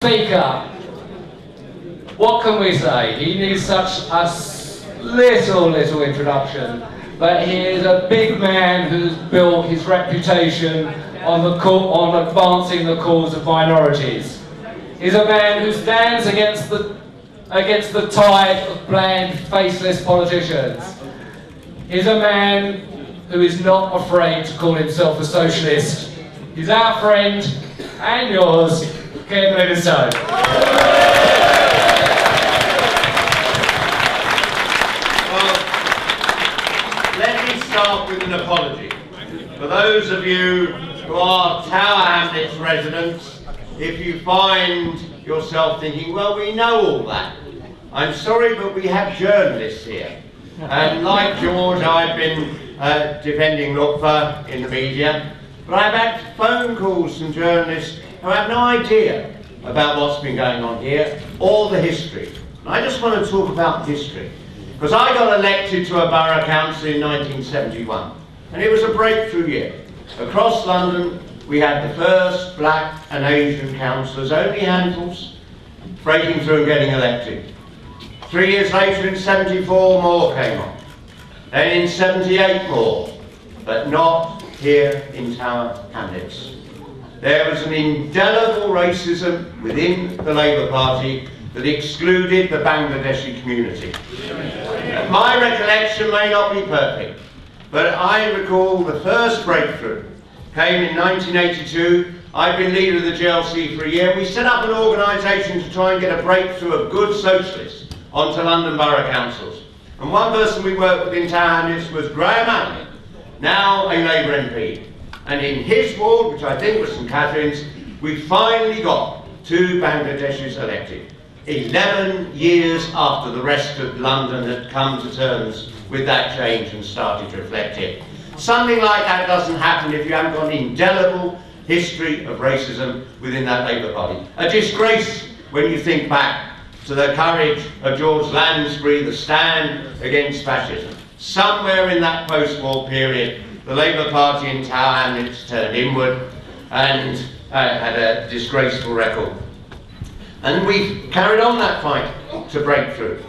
Speaker, what can we say? He needs such a little introduction, but he is a big man who's built his reputation on advancing the cause of minorities. He's a man who stands against the tide of bland, faceless politicians. He's a man who is not afraid to call himself a socialist. He's our friend and yours, Livingstone. Well, let me start with an apology. For those of you who are Tower Hamlets residents, if you find yourself thinking, well, we know all that. I'm sorry, but we have journalists here. And like George, I've been defending Lutfur in the media, but I've had phone calls from journalists who have no idea about what's been going on here or the history. And I just want to talk about history, because I got elected to a borough council in 1971, and it was a breakthrough year. Across London, we had the first black and Asian councillors, only handfuls, breaking through and getting elected. 3 years later, in 74, more came on. Then in 78, more, but not here in Tower Hamlets. There was an indelible racism within the Labour Party that excluded the Bangladeshi community. My recollection may not be perfect, but I recall the first breakthrough came in 1982. I'd been leader of the GLC for a year. We set up an organisation to try and get a breakthrough of good socialists onto London Borough Councils. And one person we worked with in Tower Hamlets was Rahman, now a Labour MP. And in his ward, which I think was St Catherine's, we finally got 2 Bangladeshis elected. 11 years after the rest of London had come to terms with that change and started to reflect it. Something like that doesn't happen if you haven't got an indelible history of racism within that Labour Party. A disgrace when you think back to the courage of George Lansbury, the stand against fascism. Somewhere in that post-war period, the Labour Party in Tower Hamlets turned inward and had a disgraceful record. And we carried on that fight to break through.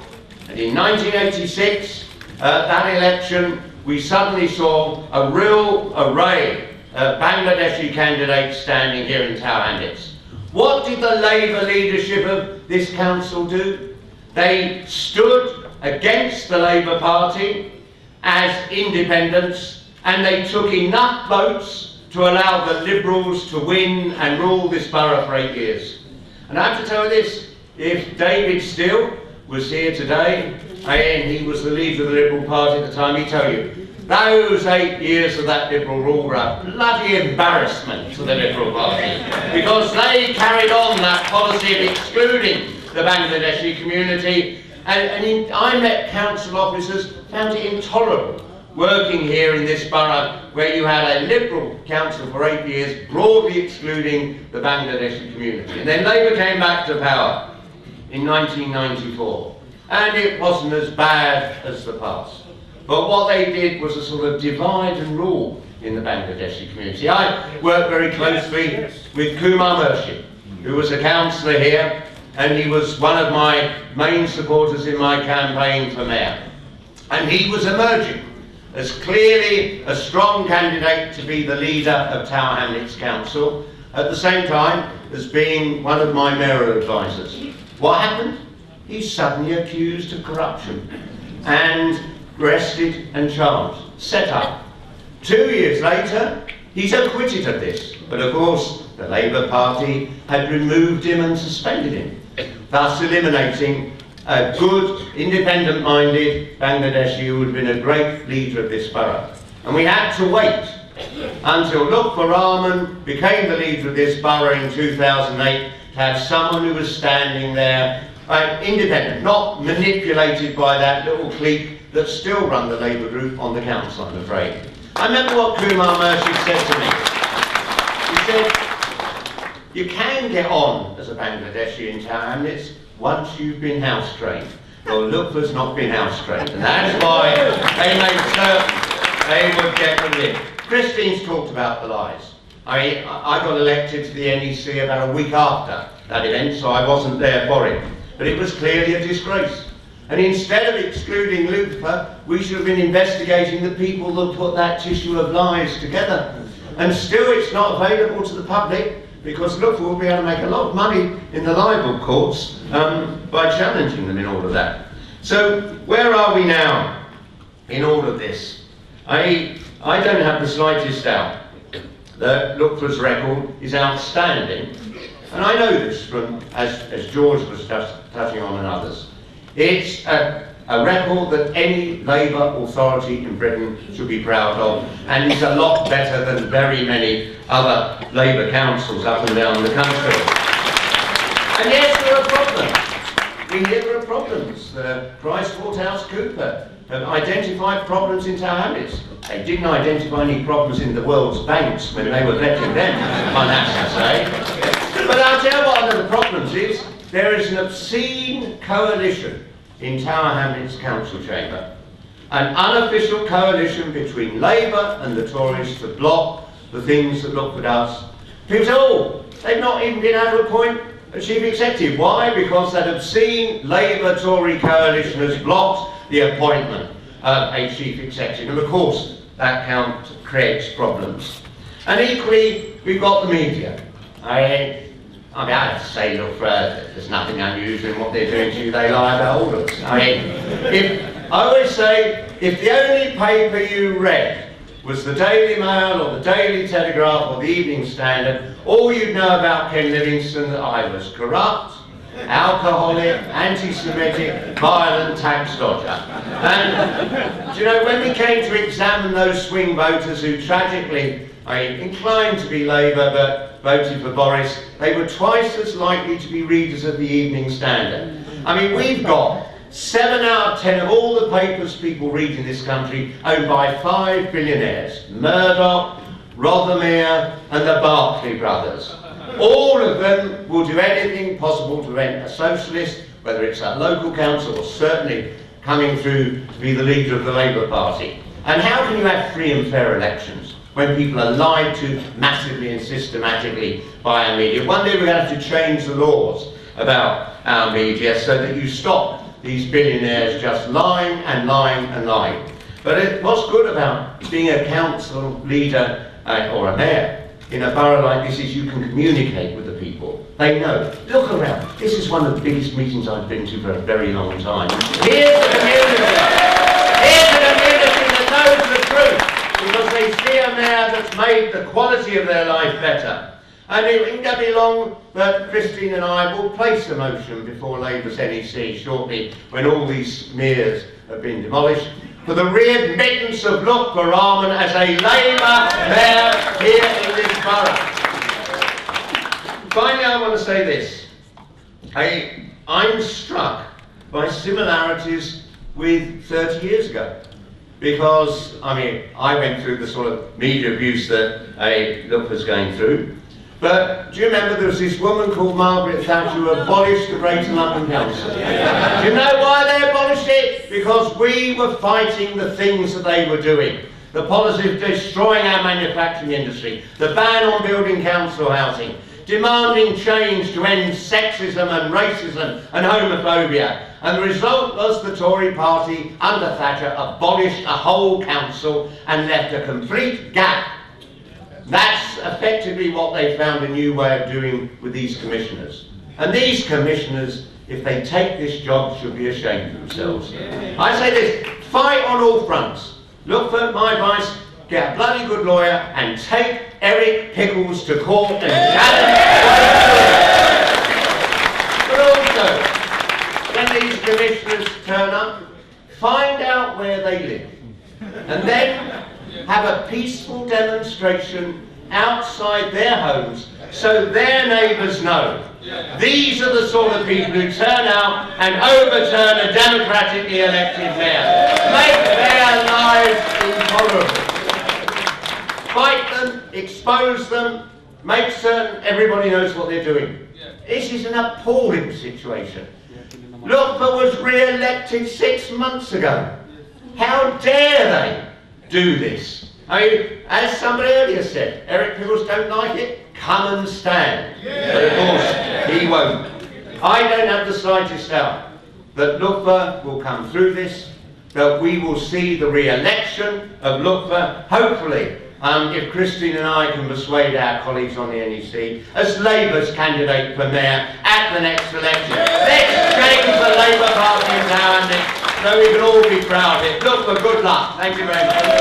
And in 1986, that election, we suddenly saw a real array of Bangladeshi candidates standing here in Tower Hamlets. What did the Labour leadership of this council do? They stood against the Labour Party as independents, and they took enough votes to allow the Liberals to win and rule this borough for 8 years. And I have to tell you this, if David Steele was here today, and he was the leader of the Liberal Party at the time, he'd tell you, those 8 years of that Liberal rule were a bloody embarrassment to the Liberal Party, because they carried on that policy of excluding the Bangladeshi community, and I met council officers, found it intolerable working here in this borough where you had a Liberal council for 8 years broadly excluding the Bangladeshi community. And then Labour came back to power in 1994, and it wasn't as bad as the past. But what they did was a sort of divide and rule in the Bangladeshi community. I worked very closely with Kumar Murshid, who was a councillor here, and he was one of my main supporters in my campaign for mayor. And he was emerging as clearly a strong candidate to be the leader of Tower Hamlets Council, at the same time as being one of my mayoral advisors. What happened? He's suddenly accused of corruption and arrested and charged, set up. 2 years later, he's acquitted of this, but of course the Labour Party had removed him and suspended him, thus eliminating a good, independent-minded Bangladeshi who would have been a great leader of this borough. And we had to wait until Lutfur Rahman became the leader of this borough in 2008 to have someone who was standing there, independent, not manipulated by that little clique that still run the Labour group on the council, I'm afraid. I remember what Kumar Murshid said to me. He said, you can get on as a Bangladeshi in Tower Hamlets once you've been house trained. Well, Lutfur's not been house trained, and that's why they made certain they would get the lid. Christine's talked about the lies. I got elected to the NEC about a week after that event, so I wasn't there for it. But it was clearly a disgrace. And instead of excluding Lutfur, we should have been investigating the people that put that tissue of lies together. And still it's not available to the public, because Lutfur will be able to make a lot of money in the libel courts by challenging them in all of that. So where are we now in all of this? I don't have the slightest doubt that Lutfur's record is outstanding. And I know this from, as George was just touching on and others. It's a record that any Labour authority in Britain should be proud of, and is a lot better than very many other Labour councils up and down the country. And yes, there are problems. We hear there are problems. PricewaterhouseCoopers have identified problems in Tower Hamlets. They didn't identify any problems in the world's banks when they were vetting them, I have to say. But I'll tell you what one of the problems is. There is an obscene coalition in Tower Hamlets Council Chamber, an unofficial coalition between Labour and the Tories to block the things that Lutfur does. People say, oh, they've not even been able to appoint a chief executive. Why? Because that obscene Labour-Tory coalition has blocked the appointment of a chief executive. And of course, that creates problems. And equally, we've got the media. I have to say, look, there's nothing unusual in what they're doing to you. They lie about all of us. I always say, if the only paper you read was the Daily Mail or the Daily Telegraph or the Evening Standard, all you'd know about Ken Livingstone that I was corrupt, alcoholic, anti-Semitic, violent tax dodger. And, do you know, when we came to examine those swing voters who tragically, inclined to be Labour but voted for Boris, they were twice as likely to be readers of the Evening Standard. I mean, we've got 7 out of 10 of all the papers people read in this country owned by 5 billionaires. Murdoch, Rothermere and the Barclay brothers. All of them will do anything possible to prevent a socialist, whether it's at local council or certainly coming through to be the leader of the Labour Party. And how can you have free and fair elections when people are lied to massively and systematically by our media? One day we're going to have to change the laws about our media so that you stop these billionaires just lying and lying and lying. But what's good about being a council leader or a mayor in a borough like this is you can communicate with the people. They know. Look around. This is one of the biggest meetings I've been to for a very long time. Here's the community. Here's the community that knows the truth, because they see a mayor that's made the quality of their life better. And it won't be long that Christine and I will place a motion before Labour's NEC shortly, when all these mayors have been demolished, for the readmittance of Lutfur Rahman as a Labour mayor here in this borough. Finally, I want to say this. I'm struck by similarities with 30 years ago. Because, I went through the sort of media abuse that Lutfur's going through. But do you remember there was this woman called Margaret Thatcher who abolished the Greater London Council? Do you know why they abolished it? Because we were fighting the things that they were doing. The policy of destroying our manufacturing industry, the ban on building council housing, demanding change to end sexism and racism and homophobia. And the result was the Tory party under Thatcher abolished a whole council and left a complete gap. That's effectively what they found a new way of doing with these commissioners. And these commissioners, if they take this job, should be ashamed of themselves. I say this, fight on all fronts. Look for my advice, get a bloody good lawyer and take Eric Pickles to court and challenge what they're doing. But also, when these commissioners turn up, find out where they live. And then have a peaceful demonstration outside their homes so their neighbours know. These are the sort of people who turn out and overturn a democratically elected mayor. Make their lives intolerable. Fight them, expose them, make certain everybody knows what they're doing. This is an appalling situation. Lutfur was re-elected 6 months ago. How dare they do this? I mean, as somebody earlier said, Eric Pickles don't like it, come and stand. But of course, he won't. I don't have the slightest doubt that Lutfur will come through this, that we will see the re-election of Lutfur, hopefully, if Christine and I can persuade our colleagues on the NEC, as Labour's candidate for mayor at the next election. Let's change the Labour Party in Tower Hamlets so we can all be proud of it. Lutfur, good luck. Thank you very much.